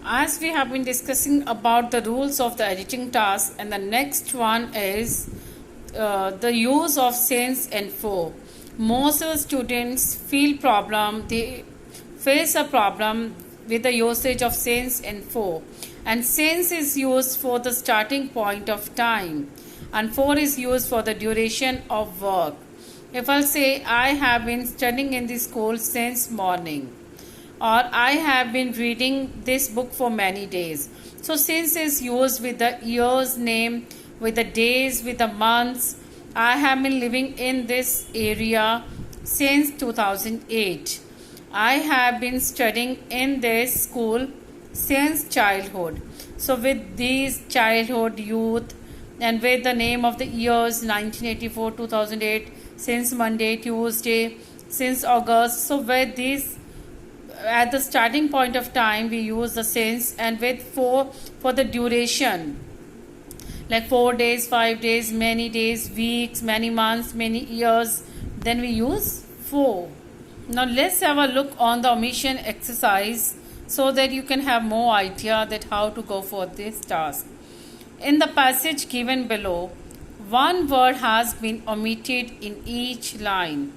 As we have been discussing about the rules of the editing task, and the next one is the use of since and for. Most students feel problem, they face a problem with the usage of since and for. And since is used for the starting point of time, and for is used for the duration of work. If I'll say I have been studying in the school since morning, or I have been reading this book for many days. So since is used with the year's name, with the days, with the months. I have been living in this area since 2008. I have been studying in this school since childhood. So with these childhood, youth, and with the name of the years 1984, 2008, since Monday, Tuesday, since August. So with these at the starting point of time we use the since, and with for the duration, like 4 days, 5 days, many days, weeks, many months, many years, then we use for. Now let's have a look on the omission exercise so that you can have more idea that how to go for this task. In the passage given below, one word has been omitted in each line.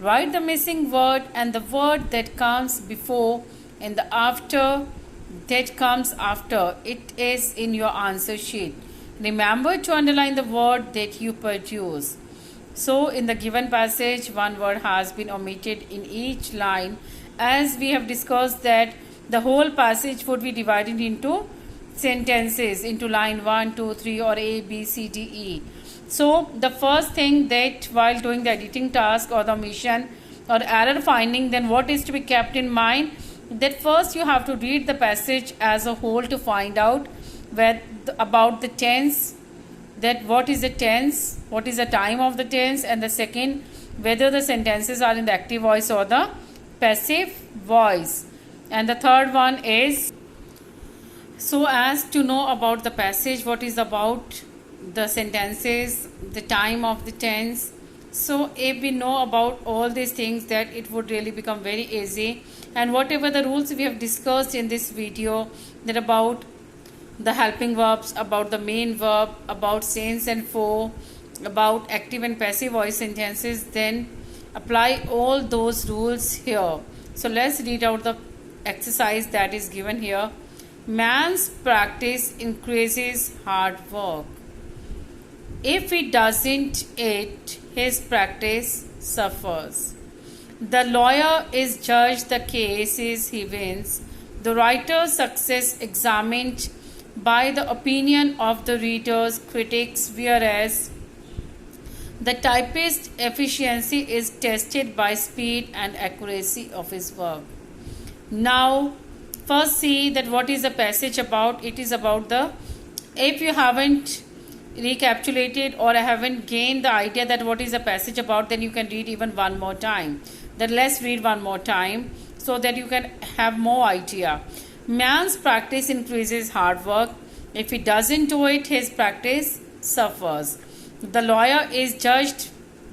Write the missing word and the word that comes before and the after that comes after it is in your answer sheet. Remember to underline the word that you produce. So in the given passage, one word has been omitted in each line. As we have discussed that the whole passage would be divided into sentences, into line 1, 2, 3 or A, B, C, D, E. So the first thing that while doing the editing task or the omission or error finding, then what is to be kept in mind, that first you have to read the passage as a whole to find out about the tense, that what is the tense, what is the time of the tense, and the second, whether the sentences are in the active voice or the passive voice, and the third one is so as to know about the passage, what is about the sentences, the time of the tense. So if we know about all these things, that it would really become very easy. And whatever the rules we have discussed in this video, that about the helping verbs, about the main verb, about since and for, about active and passive voice sentences, then apply all those rules here. So let's read out the exercise that is given here. Man's practice increases hard work. If he doesn't it, his practice suffers. The lawyer is judged the cases he wins. The writer's success examined by the opinion of the reader's critics, whereas the typist's efficiency is tested by speed and accuracy of his work. Now, first see that what is the passage about. It is about the, if you haven't recapitulated or I haven't gained the idea that what is the passage about, then you can read even one more time. Then let's read one more time so that you can have more idea. Man's practice increases hard work. If he doesn't do it, his practice suffers. The lawyer is judged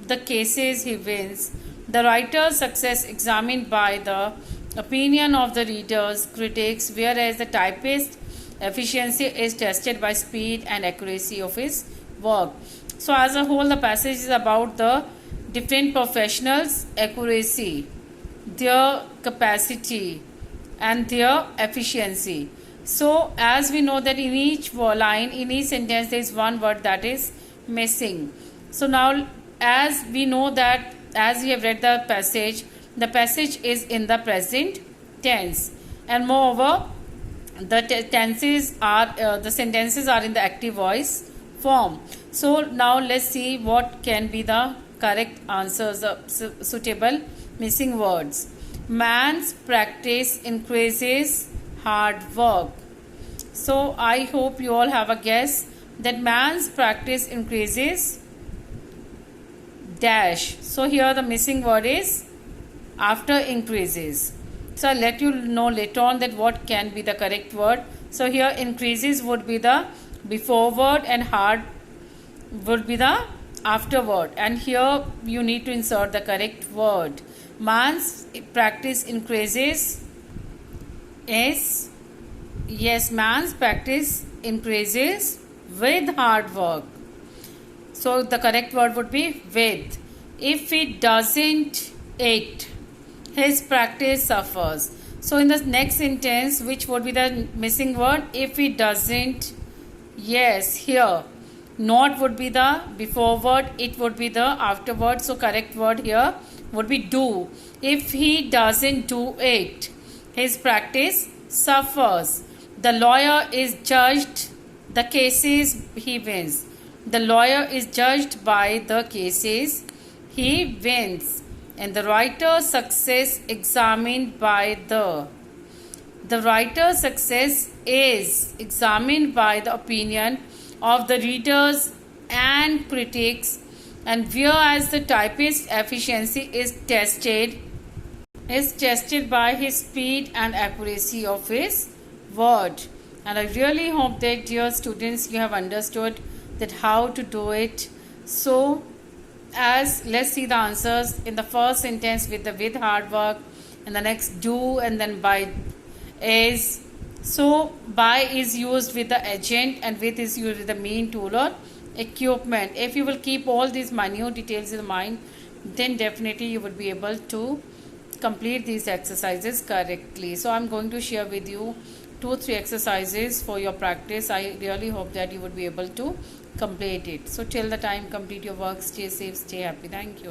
the cases he wins. The writer's success examined by the opinion of the reader's critics, whereas the typist efficiency is tested by speed and accuracy of his work. So as a whole, the passage is about the different professionals' accuracy, their capacity and their efficiency. So as we know that in each line, in each sentence, there is one word that is missing. So now as we know that, as we have read the passage is in the present tense, and moreover the tenses are the sentences are in the active voice form. So now let's see what can be the correct answers of suitable missing words. Man's practice increases hard work. So I hope you all have a guess that man's practice increases dash. So here the missing word is after increases. So I'll let you know later on that what can be the correct word. So here increases would be the before word and hard would be the after word. And here you need to insert the correct word. Man's practice increases is Yes, man's practice increases with hard work. So the correct word would be with. If he doesn't eat, his practice suffers. So in the next sentence, which would be the missing word? If he doesn't, yes, here. Not would be the before word, it would be the after word. So correct word here would be do. If he doesn't do it, his practice suffers. The lawyer is judged the cases he wins. The lawyer is judged by the cases he wins. And the writer's success examined by the writer's success is examined by the opinion of the readers and critics, and whereas the typist's efficiency is tested by his speed and accuracy of his word. And I really hope that, dear students, you have understood that how to do it. So as let's see the answers in the first sentence with hard work, and the next do, and then by is. So by is used with the agent and with is used with the mean tool or equipment. If you will keep all these minute details in mind, then definitely you would be able to complete these exercises correctly. So I'm going to share with you 2-3 exercises for your practice. I really hope that you would be able to complete it. So till the time, complete your work. Stay safe, stay happy. Thank you.